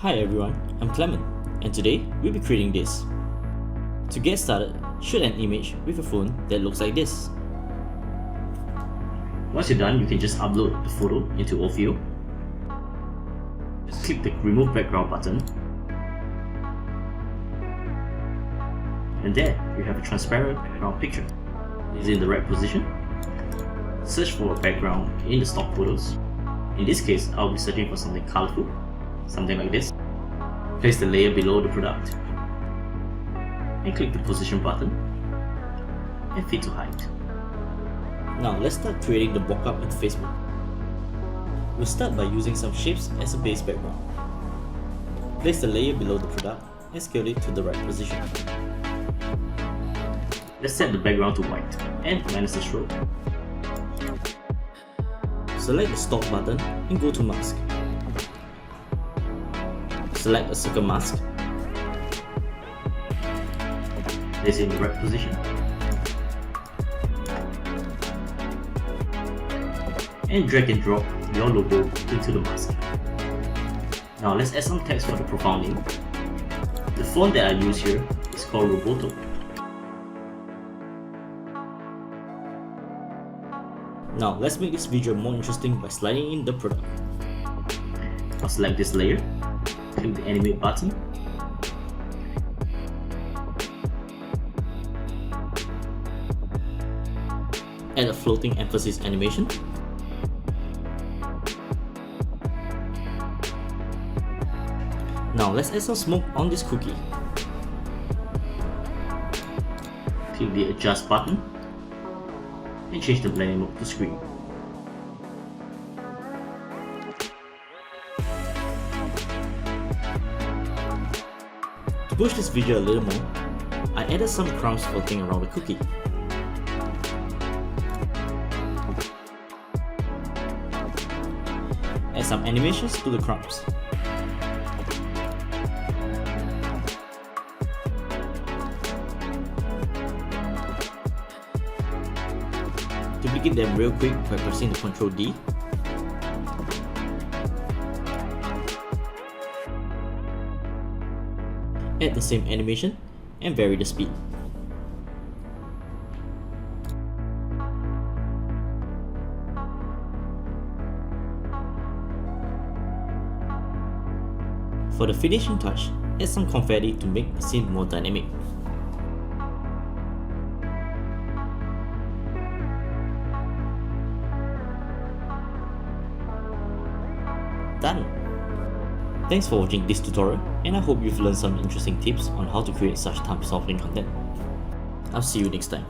Hi everyone, I'm Clement, and today we'll be creating this. To get started, shoot an image with a phone that looks like this. Once you're done, you can just upload the photo into Orfeo. Just click the remove background button. And there, you have a transparent background picture. Is it in the right position? Search for a background in the stock photos. In this case, I'll be searching for something colorful, something like this. Place the layer below the product and click the position button and fit to height. Now let's start creating the mockup in Facebook. We'll start by using some shapes as a base background. Place the layer below the product and scale it to the right position. Let's set the background to white and minus the stroke. Select the stock button and go to mask. Select a circle mask. Place it in the right position. And drag and drop your logo into the mask. Now let's add some text for the profile name. The font that I use here is called Roboto. Now let's make this visual more interesting by sliding in the product. I'll select this layer, click the animate button, add a floating emphasis animation, now let's add some smoke on this cookie. Click the adjust button and change the blending mode to screen. To push this video a little more, I added some crumbs floating around the cookie. Add some animations to the crumbs. Duplicate them real quick by pressing the Ctrl D. Add the same animation and vary the speed. For the finishing touch, add some confetti to make the scene more dynamic. Done! Thanks for watching this tutorial, and I hope you've learned some interesting tips on how to create such time-solving content. I'll see you next time.